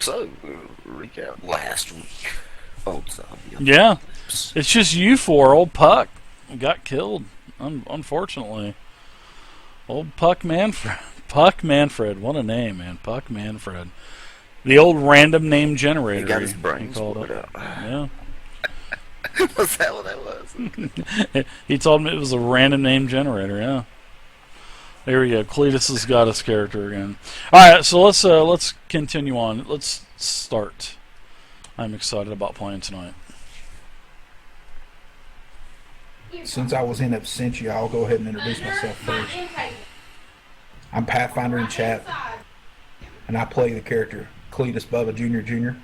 So, recap last week. Old zombie. Yeah, it's just you four. Old Puck got killed, unfortunately. Old Puck Manfred. Puck Manfred. What a name, man. Puck Manfred. The old random name generator. He got his he brains called bored it. out. Yeah. Was that what that was? He told me it was a random name generator. Yeah. There we go. Cletus has got his character again. All right, so let's continue on. Let's start. I'm excited about playing tonight. Since I was in Absentia, I'll go ahead and introduce myself first. I'm Pathfinder in chat, and I play the character Cletus Bubba Jr.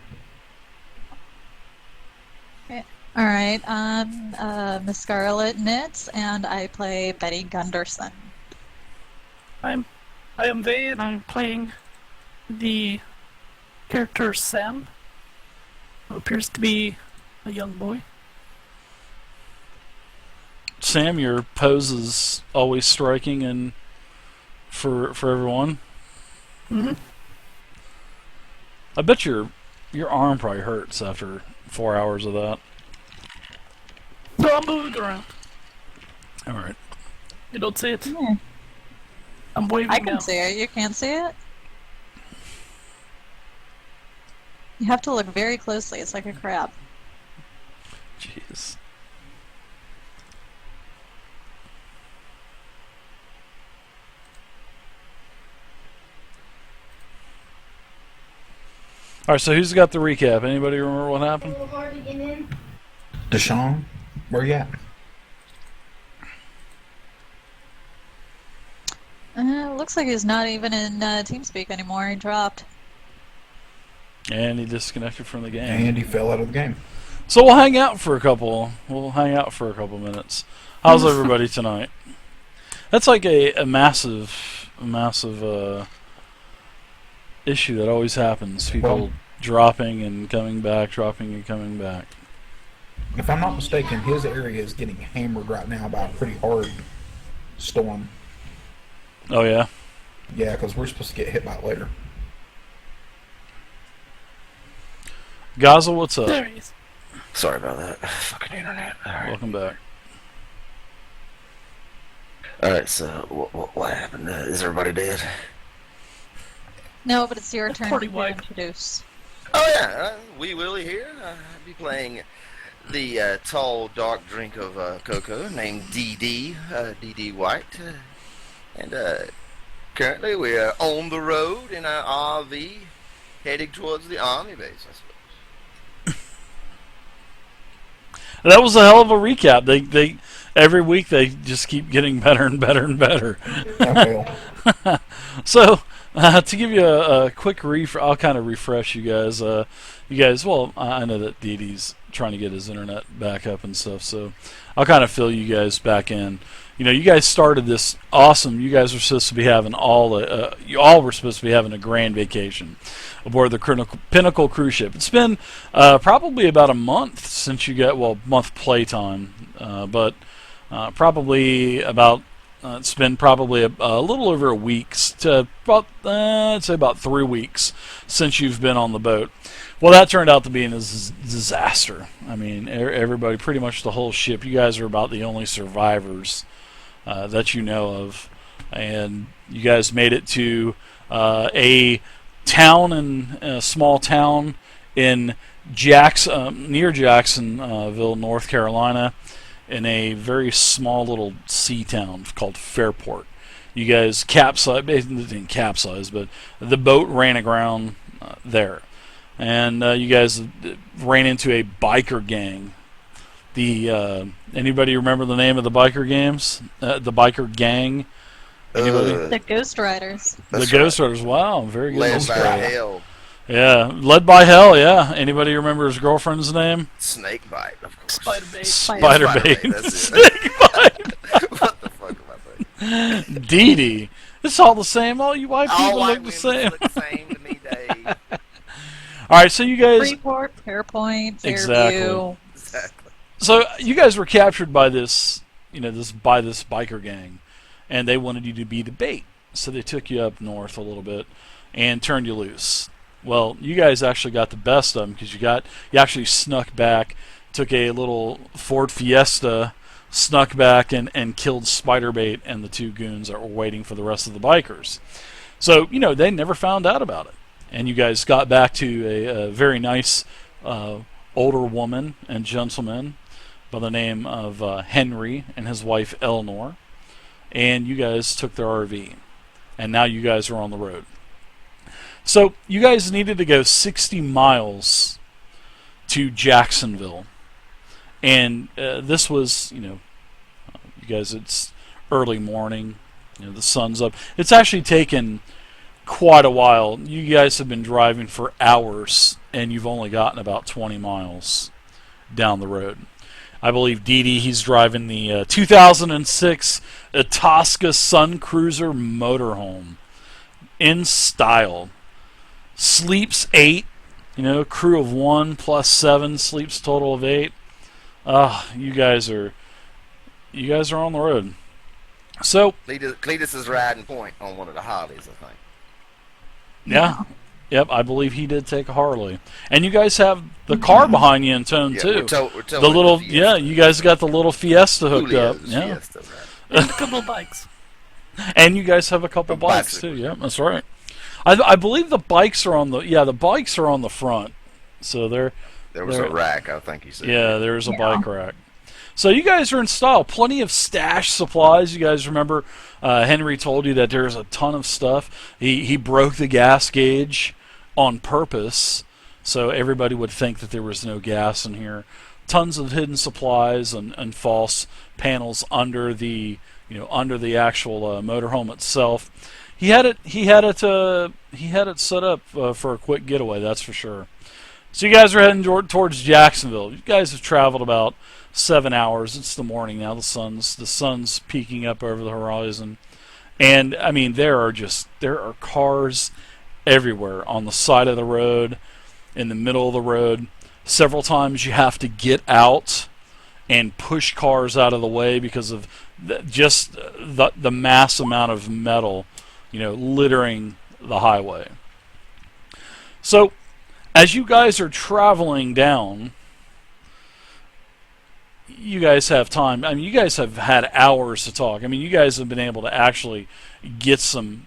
All right, I'm Miss Scarlet Knits, and I play Betty Gunderson. I am Vay, and I'm playing the character Sam, who appears to be a young boy. Sam, your pose is always striking and for everyone. Mm-hmm. I bet your arm probably hurts after 4 hours of that. So I'm moving around. All right. You don't see it. Yeah. I'm waving I can now. see it. You can't see it? You have to look very closely. It's like a crab. Jeez. All right, so who's got the recap? Anybody remember what happened? Deshaun, where you at? Looks like he's not even in TeamSpeak anymore. He dropped. And he disconnected from the game. And he fell out of the game. So we'll hang out for a couple. We'll hang out for a couple minutes. How's everybody tonight? That's like a massive issue that always happens. People Well, dropping and coming back, dropping and coming back. if I'm not mistaken, his area is getting hammered right now by a pretty hard storm. Oh yeah. Yeah, because we're supposed to get hit by it later. Gaza, what's up? There he is. Sorry about that. Fucking internet. Alright. Welcome back. Alright, so what happened? Is everybody dead? No, but it's your turn Party to wipe. introduce. Oh yeah, Wee Willie here. I'll be playing the tall, dark drink of cocoa named DD, DD White. And currently we're on the road in our RV heading towards the army base, I suppose. That was a hell of a recap. They every week they just keep getting better and better and better. I fail. So to give you a quick I'll kind of refresh you guys. Well, I know that Dee Dee's trying to get his internet back up and stuff, so I'll kind of fill you guys back in. You know, you guys started this awesome. You guys were supposed to be having you all were supposed to be having a grand vacation aboard the Pinnacle cruise ship. It's been probably about a month since you got month playtime, but probably about. It's been probably a little over a week to about I'd say about 3 weeks since you've been on the boat. Well, that turned out to be a disaster. I mean, everybody, pretty much the whole ship. You guys are about the only survivors that you know of, and you guys made it to a small town in near Jacksonville, North Carolina, in a very small little sea town called Fairport. You guys capsized, basically didn't capsize, but the boat ran aground there. And you guys ran into a biker gang. Anybody remember the name of the biker games? The biker gang? Anybody? The Ghost Riders. That's The Ghost Riders. Wow, very good. Led by right. hell. Yeah, led by hell. Yeah. Anybody remember his girlfriend's name? Snakebite, of course. Spider-Bait. Spider-Bait. That's it. What the fuck am I saying? Dee Dee. It's all the same. All you white people All white look the women same. look the same to me, Dave. All right, so you guys. Freeport, Fairpoint, Fairview. Exactly. Exactly. So you guys were captured by this biker gang, and they wanted you to be the bait. So they took you up north a little bit and turned you loose. Well, you guys actually got the best of them because you actually snuck back, took a little Ford Fiesta, snuck back and killed Spiderbait and the two goons that were waiting for the rest of the bikers. So they never found out about it, and you guys got back to a very nice older woman and gentleman by the name of Henry and his wife Eleanor, and you guys took their RV, and now you guys are on the road. So you guys needed to go 60 miles to Jacksonville, and this was, you guys, it's early morning, the sun's up. It's actually taken quite a while. You guys have been driving for hours, and you've only gotten about 20 miles down the road. I believe Dee he's driving the 2006 Itasca Sun Cruiser motorhome in style. Sleeps 8, crew of 1 plus 7, sleeps total of 8. You guys are on the road. So Cletus is riding point on one of the Harleys, I think. Yeah. Yep, I believe he did take a Harley. And you guys have the car behind you in tone too. We're the little you guys got the little Fiesta hooked up. Yeah. Fiesta, right. And a couple of bikes. And you guys have a couple bikes too. Yeah, that's right. I believe the bikes are on the front. So there was a rack, I think you said. Yeah, there's a bike rack. So you guys are in style. Plenty of stash supplies. You guys remember Henry told you that there's a ton of stuff. He broke the gas gauge on purpose so everybody would think that there was no gas in here. Tons of hidden supplies and false panels under the actual motorhome itself. He had it set up for a quick getaway, that's for sure. So you guys are heading towards Jacksonville. You guys have traveled about 7 hours. It's the morning now. The sun's peeking up over the horizon, and I mean there are cars everywhere on the side of the road, in the middle of the road. Several times you have to get out and push cars out of the way because of the mass amount of metal, littering the highway. So as you guys are traveling down, you guys have time. I mean, you guys have had hours to talk. I mean, you guys have been able to actually get some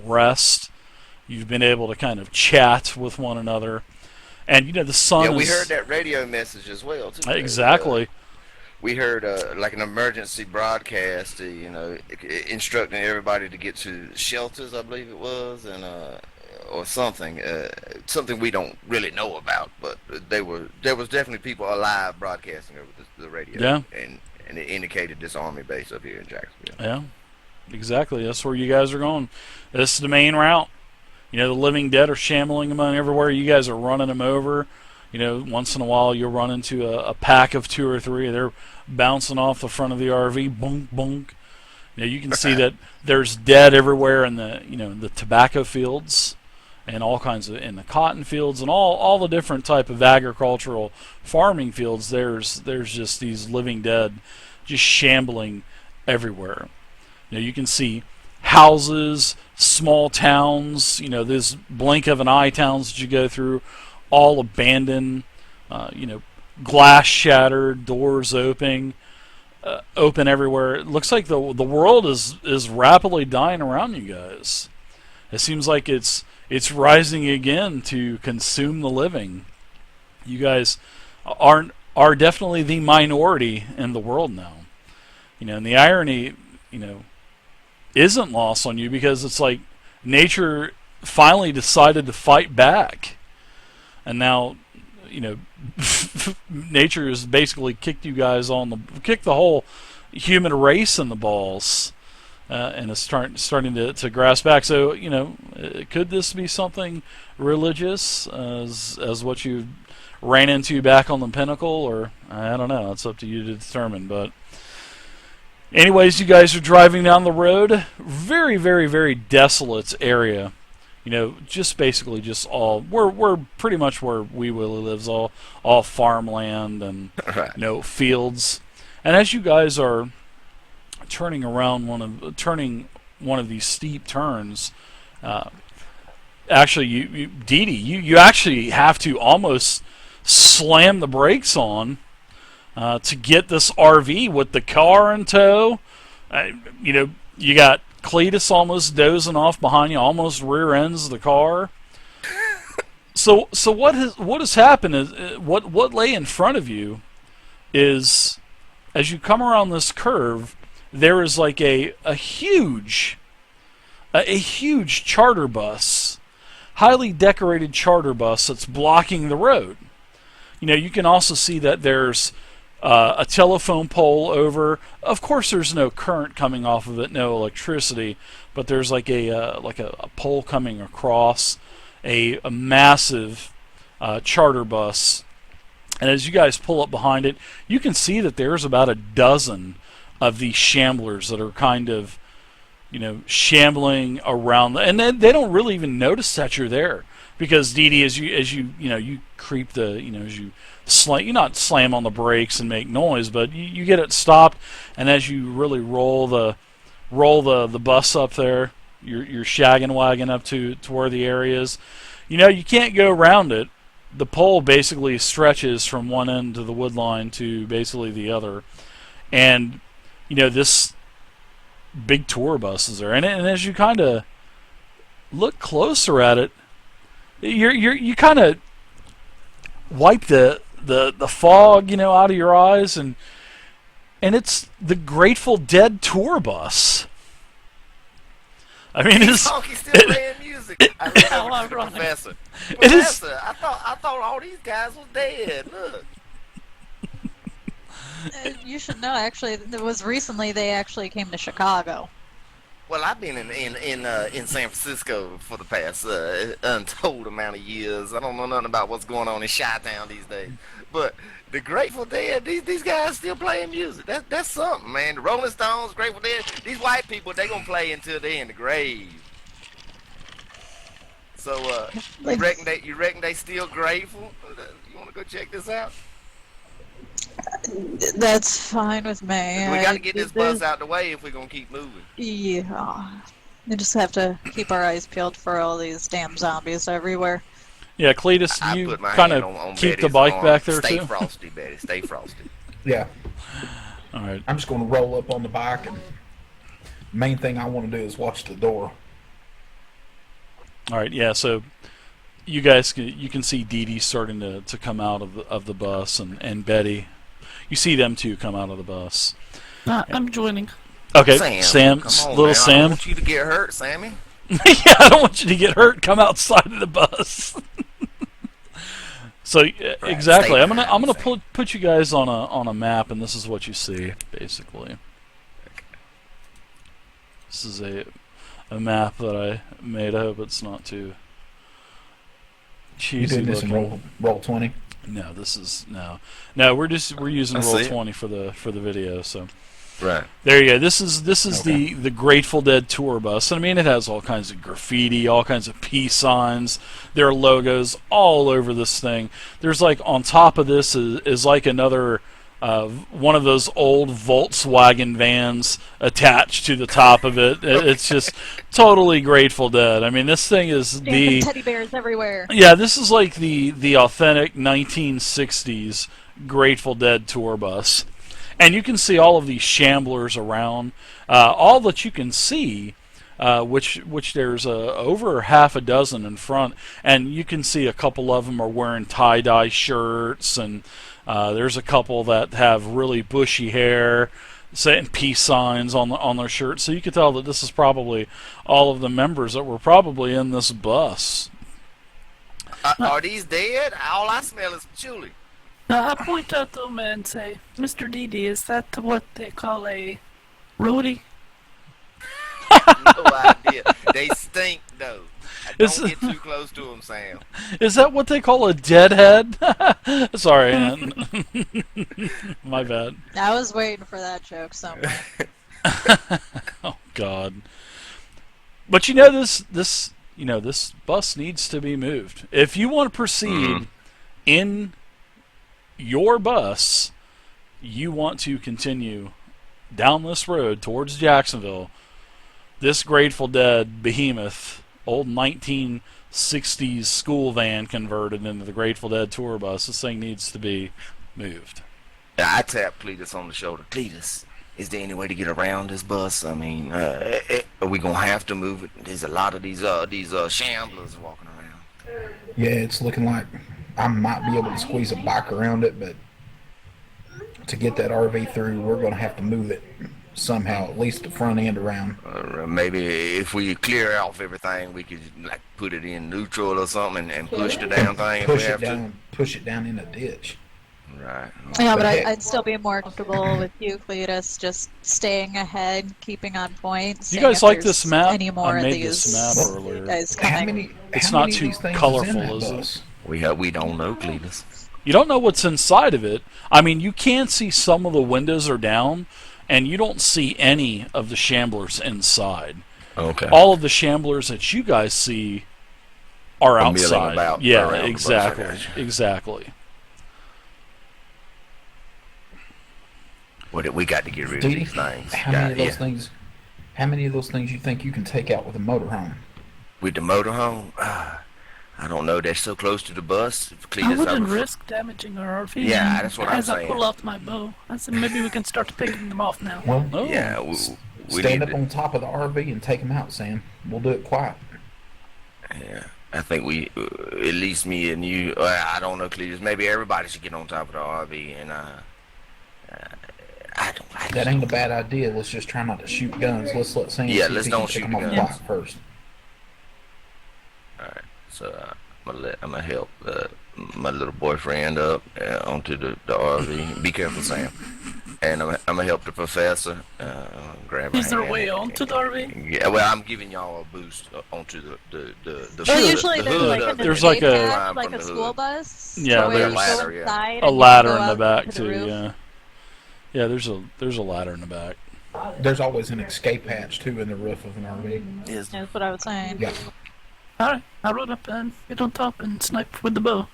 rest. You've been able to kind of chat with one another. And, the sun we heard that radio message as well, too. Exactly. We heard, like an emergency broadcast, instructing everybody to get to shelters, I believe it was, and or something we don't really know about, but there was definitely people alive broadcasting over the radio. Yeah. And it indicated this army base up here in Jacksonville. Yeah, exactly. That's where you guys are going. This is the main route. The living dead are shambling among everywhere. You guys are running them over. Once in a while you'll run into a pack of 2 or 3. They're bouncing off the front of the RV, bunk, bunk. You can see that there's dead everywhere in the tobacco fields, and all kinds of in the cotton fields, and all the different type of agricultural farming fields. There's just these living dead just shambling everywhere. You can see houses, small towns, these blink of an eye towns that you go through, all abandoned, glass shattered, doors open everywhere. It looks like the world is rapidly dying around you guys. It seems like it's rising again to consume the living. You guys are definitely the minority in the world now. And the irony, isn't lost on you, because it's like nature finally decided to fight back. And now, nature has basically kicked the whole human race in the balls. And is starting to grasp back. So, could this be something religious as what you ran into back on the pinnacle, or I don't know. It's up to you to determine. But anyways, you guys are driving down the road. Very, very, very desolate area. Just basically just all we're pretty much where Wee Willie lives. All farmland and fields. And as you guys are turning one of these steep turns, actually, Dee Dee, you actually have to almost slam the brakes on to get this RV with the car in tow. You got Cletus almost dozing off behind you, almost rear ends the car. So what has happened is what lay in front of you is, as you come around this curve, there is like a huge charter bus, highly decorated charter bus that's blocking the road. You can also see that there's a telephone pole over. Of course, there's no current coming off of it, no electricity, but there's like a pole coming across a massive charter bus. And as you guys pull up behind it, you can see that there's about a dozen of these shamblers that are kind of, shambling around, and they don't really even notice that you're there, because Dee Dee, as you creep as you slam, you not slam on the brakes and make noise, but you get it stopped, and as you really roll the bus up there, your shaggin' wagon up to where the area is, you can't go around it. The pole basically stretches from one end of the wood line to basically the other, and this big tour bus is there, and as you kind of look closer at it, you kind of wipe the fog out of your eyes, and it's the Grateful Dead tour bus. I mean, He's still playing music. I love it, Professor. Professor, I thought all these guys was dead. Look. You should know, actually, there was recently they actually came to Chicago. Well, I've been in San Francisco for the past untold amount of years. I don't know nothing about what's going on in Chi-Town these days. But the Grateful Dead, these guys still playing music. That's something, man. The Rolling Stones, Grateful Dead, these white people, they gonna play until they in the grave. So, you reckon they still grateful? You wanna go check this out? That's fine with me. We gotta get this bus out the way if we're gonna keep moving. Yeah. We just have to keep our eyes peeled for all these damn zombies everywhere. Yeah, Cletus, I you put my kind hand of on keep the Betty's bike arm. back there Stay too. frosty, Betty. Stay frosty. Yeah, All right. I'm just going to roll up on the bike, and main thing I want to do is watch the door. All right. Yeah. So you can see Dee Dee starting to come out of the bus, and Betty. You see them two come out of the bus. I'm joining. Okay, Sam, come on, little man. I Sam. don't want you to get hurt, Sammy. Yeah, I don't want you to get hurt. Come outside of the bus. So exactly, I'm gonna put you guys on a map, and this is what you see basically. This is a map that I made. I hope it's not too cheesy. You did this in roll 20? No, this is no. We're using I roll see. 20 for the video. So Right. there you go. This is Okay. the Grateful Dead tour bus. I mean, it has all kinds of graffiti, all kinds of peace signs. There are logos all over this thing. There's like on top of this is like another one of those old Volkswagen vans attached to the top of it. It's just totally Grateful Dead. I mean, this thing is Damn teddy bears everywhere. yeah, this is like the authentic 1960s Grateful Dead tour bus. And you can see all of these shamblers around. All that you can see, which there's over half a dozen in front, and you can see a couple of them are wearing tie-dye shirts, and there's a couple that have really bushy hair, saying peace signs on their shirts. So you could tell that this is probably all of the members that were probably in this bus. Are these dead? All I smell is patchouli. I point out to him and say, Mr. Dee, is that what they call a roadie? No idea. They stink, though. Is- Don't get too close to them, Sam. Is that what they call a deadhead? Sorry, my bad. I was waiting for that joke somewhere. Oh God! But this bus needs to be moved. If you want to proceed in your bus, you want to continue down this road towards Jacksonville. This Grateful Dead behemoth old 1960s school van converted into the Grateful Dead tour bus. This thing needs to be moved. I tapped Cletus on the shoulder. Cletus, is there any way to get around this bus? I mean, are we gonna have to move it? There's a lot of these shamblers walking around. Yeah, it's looking like I might be able to squeeze a bike around it, but to get that RV through, we're going to have to move it somehow, at least the front end around. Maybe if we clear off everything, we could like put it in neutral or something and push the damn thing if we have Push it down in a ditch. to. Right. Yeah, but But hey- I'd still be more comfortable with you, Cletus, just staying ahead, keeping on point. You seeing guys if like there's this map? Any more I of made these this map earlier. guys How coming? many? It's how not many of too these things colorful, is in that is it? bus? We don't know, Cletus. You don't know what's inside of it. I mean, you can see some of the windows are down, and you don't see any of the shamblers inside. Okay. All of the shamblers that you guys see are Are milling outside. about Yeah, around the bus, I exactly. gotcha. Exactly. We got to get rid of Dee, these things. how many of those Yeah. things? How many of those things you think you can take out with a motorhome? With the motorhome, I don't know. They're so close to the bus. Cletus, I wouldn't would- risk damaging our RV. Yeah, that's what I'm as I saying. pull out my bow, I said maybe we can start picking them off now. Well, Oh. Yeah, we stand need up to- on top of the RV and take them out, Sam. We'll do it quiet. Yeah, I think we, at least me and you. I don't know, Cletus. Maybe everybody should get on top of the RV, and I don't. That ain't a bad idea. Let's just try not to shoot guns. Let's let Sam. Yeah, see let's if he don't can shoot pick 'em off guns. quiet first. All right, so I'm gonna help my little boyfriend up onto the RV. Be careful, Sam. And I'm gonna help the professor grab her Is there a hand. way onto the RV? Yeah, well, I'm giving y'all a boost onto the Well, hood. usually the there's hood like of an it. There's escape like a- hatch, Climb like from a the school hood. bus. Yeah, so where there's you a go ladder, yeah. inside A and you ladder go in the up back to the too. roof. Yeah. Yeah, there's a ladder in the back. There's always an escape hatch too in the roof of an RV. Is- That's what I was saying. Yeah. Alright, I rode up and get on top and snipe with the bow.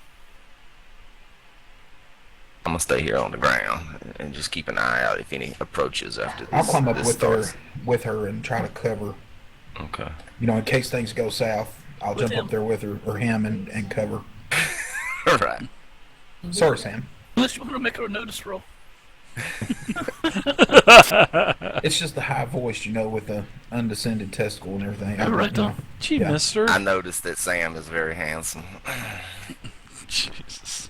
I'm gonna stay here on the ground and just keep an eye out if any approaches after this. I'll climb up this with starts. her and try to cover. Okay. You know, in case things go south, I'll With jump him. up there with her or him and cover. All right. Sorry, Sam. Unless you want to make her a notice roll. It's just the high voice, you know, with the undescended testicle and everything. Yeah, right You know. on. Gee, Yeah. mister. I noticed that Sam is very handsome. Jesus.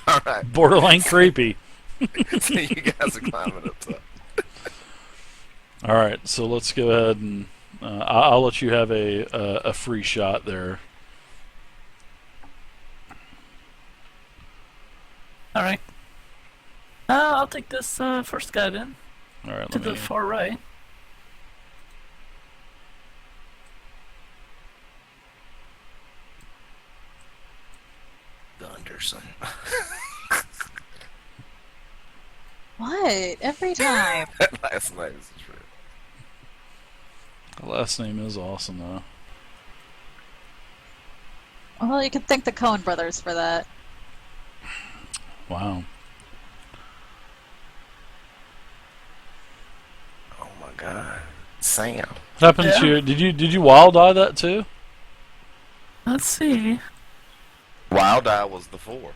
All right. Borderline creepy. So you guys are climbing up top. All right, so let's go ahead and I'll let you have a free shot there. Alright. I'll take this first guy then, All right, to let the me. far right. Gunderson. What? Every time. That last name is true. The last name is awesome though. Well, you could thank the Coen brothers for that. Wow. Oh my God. Sam. What happened Yeah. to you? Did you wild eye that too? Let's see. Wild Eye was the 4.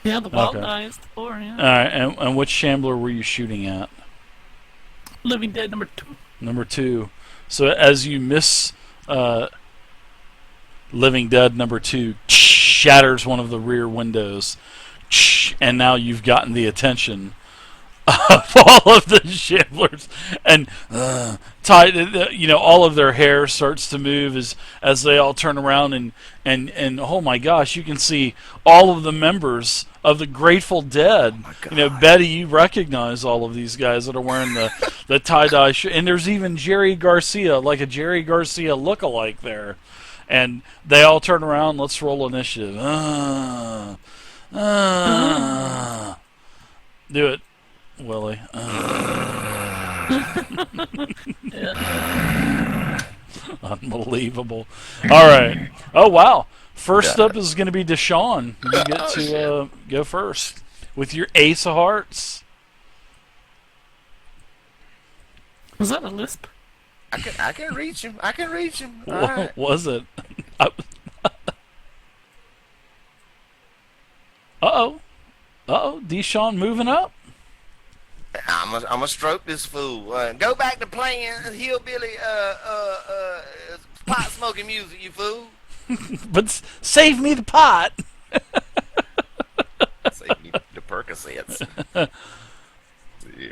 Yeah, the wild Okay. eye is the 4, yeah. All right, and which shambler were you shooting at? Living Dead number 2. Number 2. So as you miss Living Dead number 2, shatters one of the rear windows, and now you've gotten the attention of all of the shamblers, and all of their hair starts to move as they all turn around, and oh my gosh, you can see all of the members of the Grateful Dead. my Betty, you recognize all of these guys that are wearing the tie-dye and there's even Jerry Garcia, like a Jerry Garcia look-alike there. And they all turn around. Let's roll initiative. Do it, Willie. Unbelievable. All right. Oh, wow. First up is going to be Deshaun. You get to go first with your Ace of Hearts. Was that a lisp? I can reach him. I can reach him. All right. What was it? Uh-oh. Uh-oh. Deshaun moving up. I'm gonna stroke this fool. Go back to playing hillbilly pot smoking music, you fool. But save me the pot. Save me the Percocets.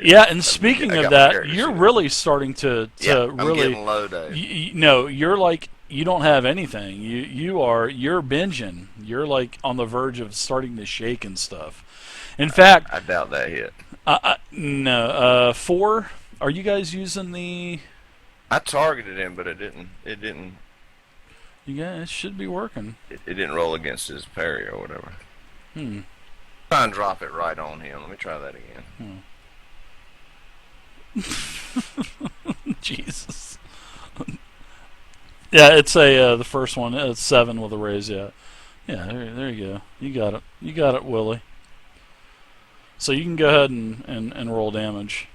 Yeah, and speaking I of got my that, character you're sheet. really starting to Yeah, I'm really. getting low, Dave. No, you're like you don't have anything. You're binging. You're like on the verge of starting to shake and stuff. In fact, I doubt that hit. no. 4. Are you guys using the? I targeted him, but it didn't. You guys should be working. It didn't roll against his parry or whatever. Hmm. Try and drop it right on him. Let me try that again. Jesus. Yeah, it's the first one. It's 7 with a raise. Yeah, yeah. There you go. You got it. You got it, Willie. So you can go ahead and roll damage.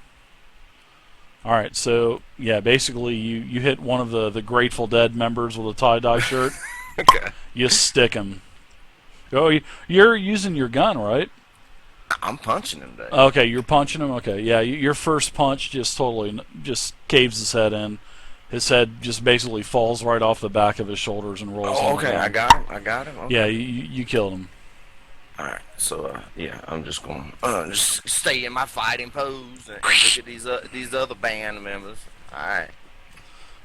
All right. So yeah, basically you hit one of the Grateful Dead members with a tie-dye shirt. Okay. You stick him. Oh, you're using your gun, right? I'm punching him, Dave. Okay, you're punching him. Okay, yeah. Your first punch just totally just caves his head in. His head just basically falls right off the back of his shoulders and rolls. Oh, on the okay. ground. I got him. Okay. Yeah, you killed him. All right. So yeah, I'm just going to just stay in my fighting pose and look at these other band members. All right.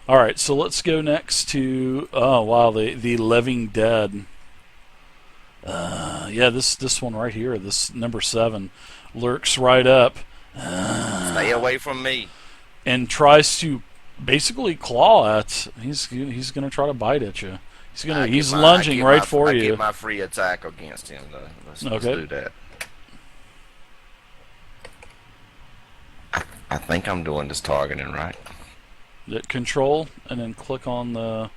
All right, so let's go next to the Living Dead. Yeah, this one right here, this number 7, lurks right up. Stay away from me. And tries to basically claw at. He's gonna try to bite at you. He's lunging right for I you. get my free attack against him. Let's do that. I think I'm doing this targeting right. Hit Control and then click on the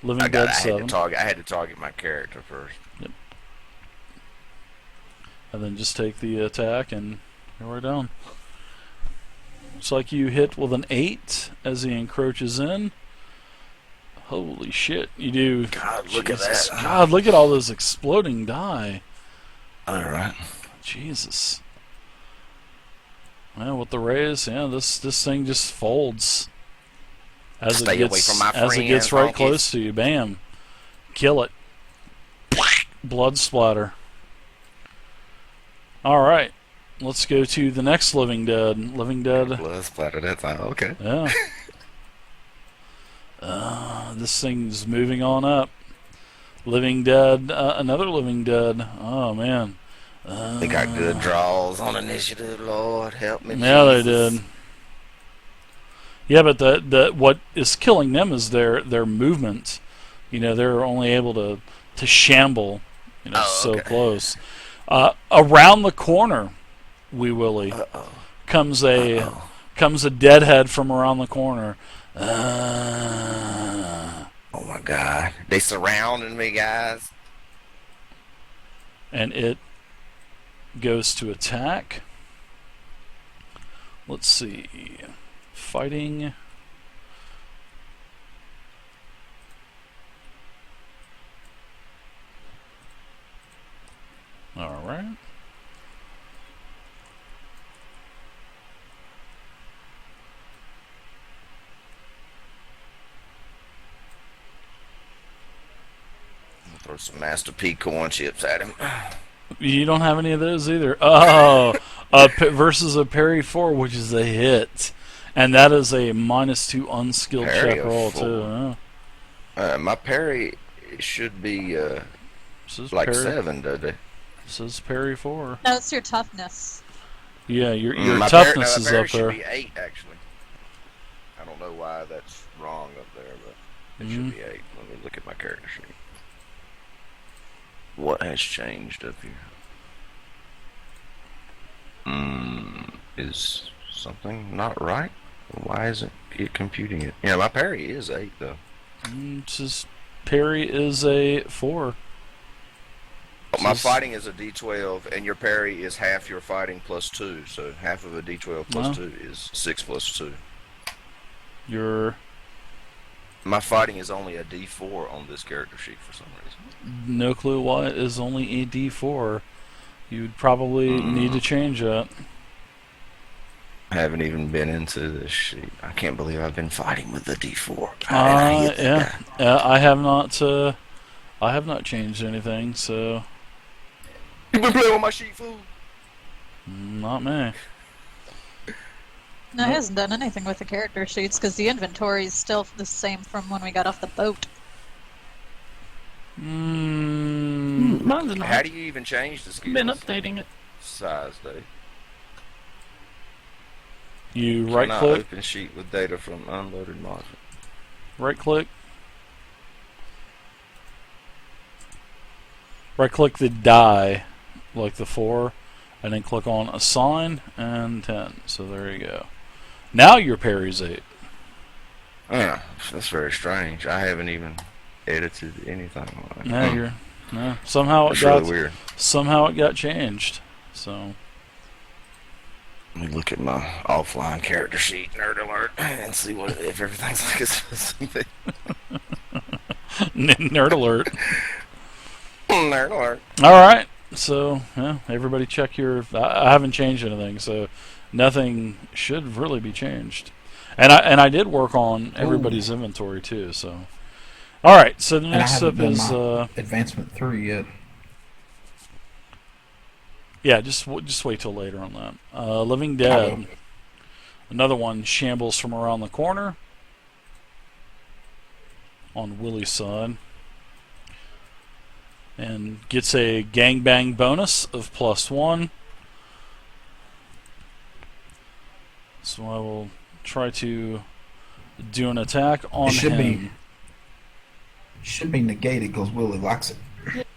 Living I Dead had 7. to target my character first. Yep. And then just take the attack and here we're down. Looks like you hit with an 8 as he encroaches in. Holy shit, you do. God, look Jesus. at that. God, look at all those exploding die. All right. Jesus. Well, with the raise, yeah, this thing just folds. As Stay it away gets, from my as it friend, gets right Funky. close to you, bam. Kill it. Blood splatter. Alright. Let's go to the next Living Dead. Living Dead. Blood splatter. That's okay. Yeah. This thing's moving on up. Living Dead. Another Living Dead. Oh, man. They got good draws on initiative. Lord, help me. Yeah, they Jesus. did. Yeah, but the what is killing them is their movement. You know, they're only able to shamble. You know, so okay. close. Around the corner, Wee Willie, comes a deadhead from around the corner. Oh my God! They surrounding me, guys. And it goes to attack. Let's see. Fighting. All right. Throw some Master P corn chips at him. You don't have any of those either. Oh, versus a parry 4, which is a hit, and that is a -2 unskilled Parry check of roll 4. too. Yeah. My parry should be Says like parry, 7, does it? Says parry 4. No, it's your toughness. Yeah, your My toughness is parry up should there. be 8, actually. I don't know why that's wrong up there, but it Mm-hmm. should be 8. Let me look at my character sheet. What has changed up here? Is something not right? Why isn't it computing it? Yeah, my parry is 8, though. It says parry is a 4. My Says- fighting is a D12, and your parry is half your fighting plus 2. So half of a D12 plus Wow. 2 is 6 plus 2. Your My fighting is only a D4 on this character sheet for some reason. no clue why it is only a D4. You'd probably need to change that. I haven't even been into this sheet. I can't believe I've been fighting with the D4. I hate that Yeah. guy. I have not. I have not changed anything, so You been playing with my sheet, fool? not me. No, he hasn't done anything with the character sheets because the inventory is still the same from when we got off the boat. Mine's not. How do you even change the Been skills updating it. size, Dave? You Cannot right click, open sheet with data from unloaded module. right click the die, like the 4, and then click on assign and 10. So there you go. Now your parry's 8. Yeah, that's very strange. I haven't even edited anything. No, somehow it It's got really weird. somehow it got changed. So Let me look at my offline character sheet, nerd alert, and see what if everything's like it's supposed to be. nerd alert. Nerd alert. All right. So yeah, everybody check your. I haven't changed anything, so nothing should really be changed. And I did work on everybody's inventory too. So all right. So the And I next haven't up done is my advancement 3 yet. yeah. Just wait till later on that. Living Dead. will. Another one shambles from around the corner on Willie's side. And gets a gangbang bonus of +1. So I will try to do an attack on It should him. should be negated because Willie likes it.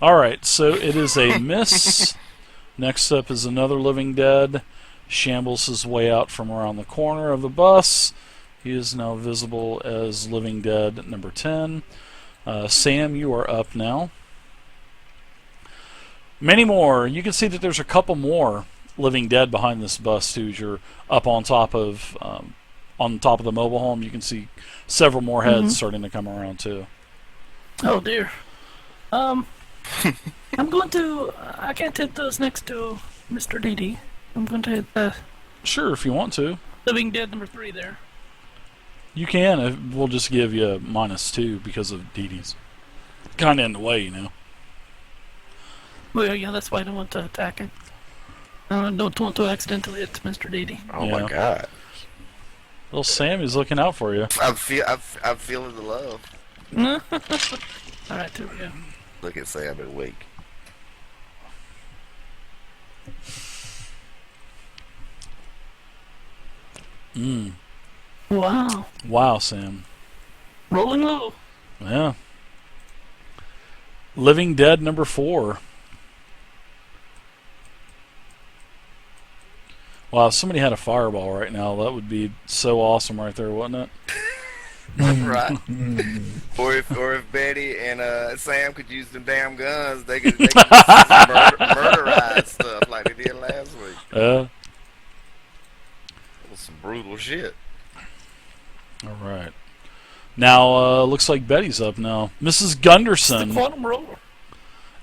Alright, so it is a miss. Next up is another Living Dead. Shambles his way out from around the corner of the bus. He is now visible as Living Dead number 10. Sam, you are up now. Many more. You can see that there's a couple more Living Dead behind this bus too. As you're up on top of the mobile home, you can see several more heads starting to come around too. Oh dear. I'm going to. I can't hit those next to Mr. DD. I'm going to hit the Sure, if you want to, Living Dead number 3 there. you can. We'll just give you a -2 because of Dee Dee's kind of in the way, you know. Well, yeah, that's why I don't want to attack it. I don't want to accidentally hit Mr. DD. Oh Yeah. my god. Little Sam is looking out for you. I'm feeling the love. Alright, there we go. Look at Sam and weak. Wow. Wow, Sam. Rolling low. Yeah. Living Dead number 4. Wow, if somebody had a fireball right now, that would be so awesome right there, wouldn't it? Right. or if Betty and Sam could use them damn guns, they could murderize stuff like they did last week. It was some brutal shit. All right. Now, looks like Betty's up now. Mrs. The Gunderson. quantum roller.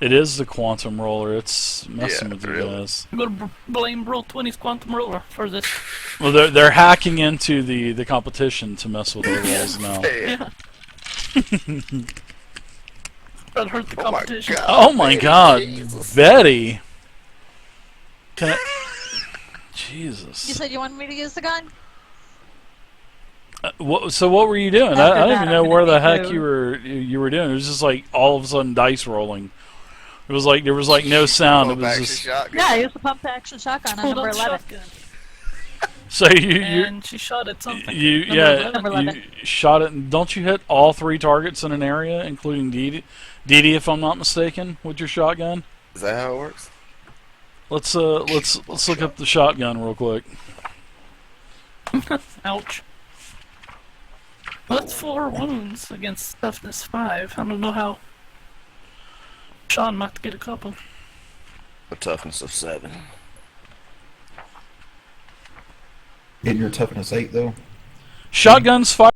It is the quantum roller. It's messing Yeah, with you really. guys. I'm going to blame Roll20's quantum roller for this. Well, they're hacking into the competition to mess with our rolls now. Yeah. That hurt the Oh my competition. god. Oh my God, Jesus. Betty! Can I... You Jesus. said you wanted me to use the gun? So what were you doing? After I don't that, even I'm know gonna where the be heck rude. you were doing. It was just like all of a sudden dice rolling. It was like there was like no sound. It Pump was action just shotgun. Yeah, I used the pump action shotgun on Pulled number out the 11. shotgun. so you And she shot at something. you Number yeah 11. Number 11. you shot it. And don't you hit all 3 targets in an area, including Dee Dee, if I'm not mistaken, with your shotgun? Is that how it works? Let's look up the shotgun real quick. Ouch. Well, that's 4 wounds against toughness 5. I don't know how Sean might get a couple. A toughness of 7. Isn't your toughness 8 though? Shotguns fire.